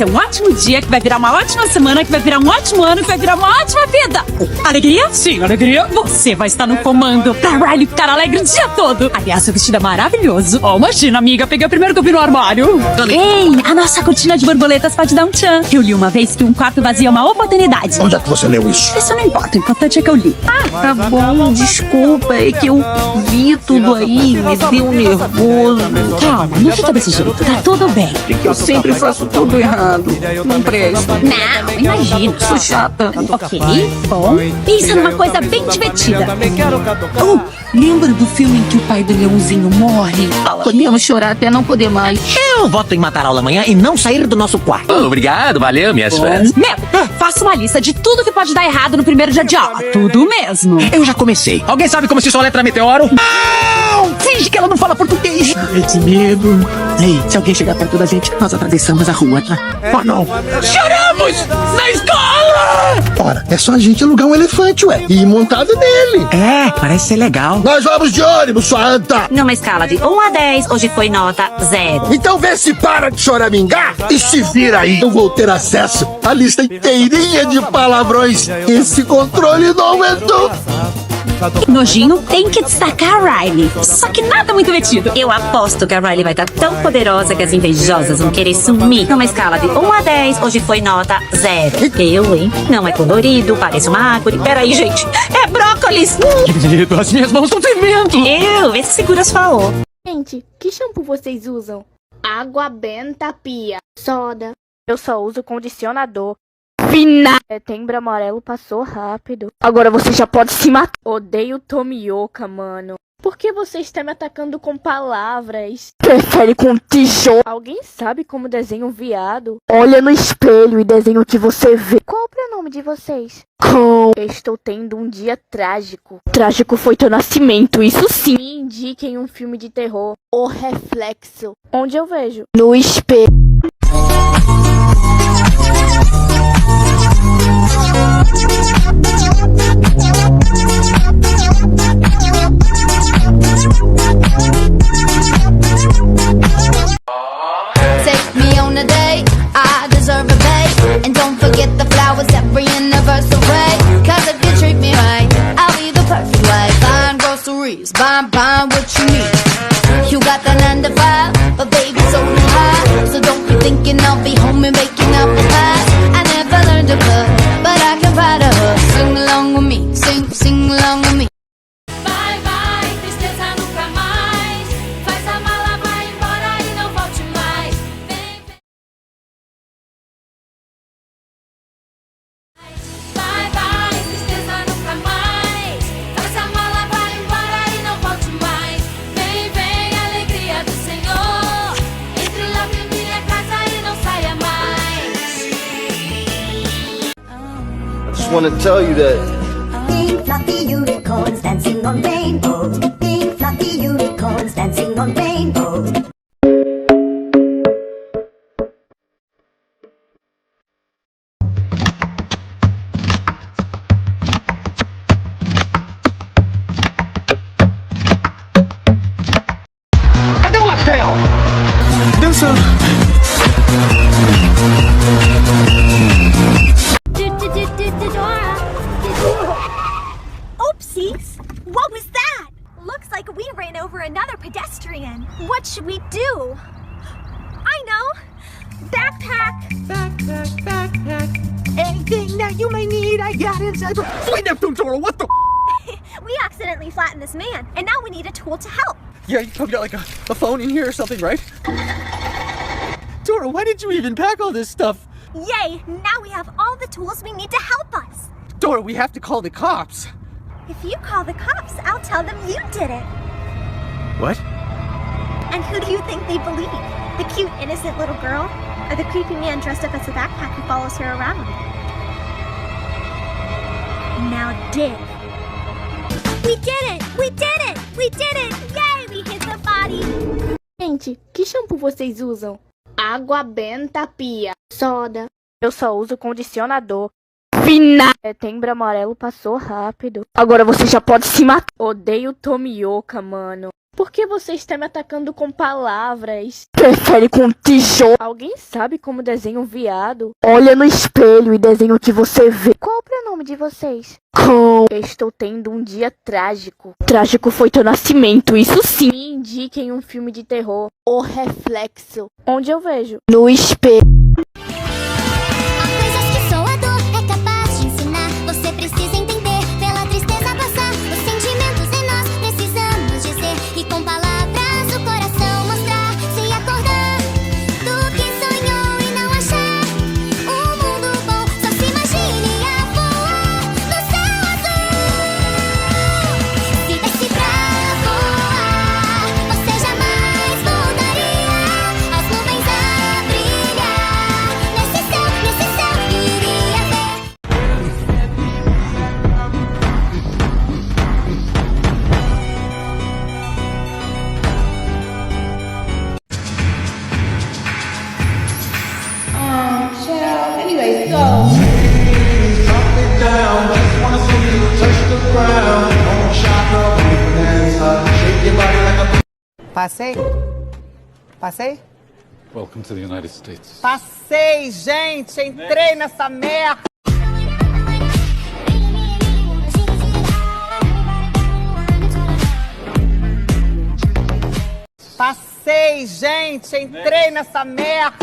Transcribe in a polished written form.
ser um ótimo dia, que vai virar uma ótima semana, que vai virar um ótimo ano, que vai virar uma ótima vida. Alegria? Sim, alegria. Você vai estar no comando pra Riley ficar alegre o dia todo. Aliás, seu vestido é maravilhoso. Oh, imagina, amiga, peguei o primeiro que eu vi no armário. Ei, a nossa cortina de borboletas pode dar um tchan. Eu li uma vez que um quarto vazio é uma oportunidade. Onde é que você leu isso? Isso não importa, o importante é que eu li. Tá bom, desculpa, é que eu vi tudo aí, me deu nervoso. Calma, não fica desse jeito, tá tudo bem. Eu sempre faço tudo errado. Não presta. Não, imagina. Sou chata. Ok, bom. Pensa numa coisa bem divertida. Lembra do filme em que o pai do leãozinho morre? Podemos chorar até não poder mais. Eu voto em matar a aula amanhã e não sair do nosso quarto. Obrigado, valeu, minhas fãs. Faça uma lista de tudo que pode dar errado no primeiro dia de aula. Tudo mesmo. Eu já comecei. Alguém sabe como se soletra meteoro? Não! Finge que ela não fala português. Que medo. Ei, se alguém chegar perto da gente, nós atravessamos a rua, tá? Oh, não. Choramos na escola! Ora, é só a gente alugar um elefante, ué, e ir montado nele. É, parece ser legal. Nós vamos de ônibus, sua anta. Numa escala de 1 a 10, hoje foi nota 0. Então vê se para de choramingar e se vira aí. Eu vou ter acesso à lista inteirinha de palavrões. Esse controle não aumentou. Nojinho tem que destacar a Riley. Só que nada muito metido. Eu aposto que a Riley vai estar tão poderosa que as invejosas vão querer sumir. Numa escala de 1 a 10, hoje foi nota 0. Eu, hein? Não é colorido, parece uma árvore. Peraí, gente. É brócolis! Que medo, as minhas mãos estão tremendo. Vê se segura sua O. Gente, que shampoo vocês usam? Água benta pia. Soda. Eu só uso condicionador. Final. Setembro amarelo passou rápido. Agora você já pode se matar. Odeio Tomioka, mano. Por que você está me atacando com palavras? Prefere com tijolo. Alguém sabe como desenha um viado? Olha no espelho e desenha o que você vê. Qual o pronome de vocês? Estou tendo um dia trágico. Trágico foi teu nascimento, isso sim. Me indiquem um filme de terror. O Reflexo. Onde eu vejo? No espelho. Take me on a date, I deserve a bait. And don't forget the flowers every anniversary. Cause if you treat me right, I'll be the perfect wife. Buying groceries, buying what you need. You got the 9 to 5, but baby so do I. So don't be thinking I'll be home and making apple pies. I never learned to cook, but I can ride a hook. Sing along with me, sing along with me. I want to tell you that pink fluffy unicorns dancing on rainbows. Pink fluffy unicorns dancing on rainbows. Cadê o hotel? Dançando. Oopsies! What was that? Looks like we ran over another pedestrian. What should we do? I know! Backpack! Backpack. Anything that you may need, I got inside. Wait, Neptune, Dora, what the? We accidentally flattened this man, and now we need a tool to help. Yeah, you probably got like a phone in here or something, right? Dora, why did you even pack all this stuff? Yay! Now we have all the tools we need to help us. Dora, we have to call the cops. If you call the cops, I'll tell them you did it. What? And who do you think they believe? The cute, innocent little girl? Or the creepy man dressed up as a backpack who follows her around? Now dig. We did it! We did it! We did it! Yay! We hit the body! Gente, que shampoo vocês usam? Água benta pia. Soda. Eu só uso condicionador. Final. Setembro amarelo passou rápido. Agora você já pode se matar. Odeio Tomioka, mano. Por que você está me atacando com palavras? Prefere com tijolo? Alguém sabe como desenha um viado? Olha no espelho e desenha o que você vê. Qual o pronome de vocês? Com. Estou tendo um dia trágico. Trágico foi teu nascimento, isso sim. Me indiquem um filme de terror. O Reflexo. Onde eu vejo? No espelho. Há coisas que só a dor é capaz de ensinar. Você precisa entender, pela tristeza passar. Os sentimentos em nós precisamos dizer. E com palavras o coração mostrar. Se acordar do que sonhou e não achar um mundo bom, só se imagine a voar no céu azul. Se desse pra voar, você jamais voltaria. As nuvens a brilhar. Nesse céu iria ver. Passei? Passei? Welcome to the United States. Passei, gente! Entrei nessa merda! Passei, gente! Entrei nessa merda!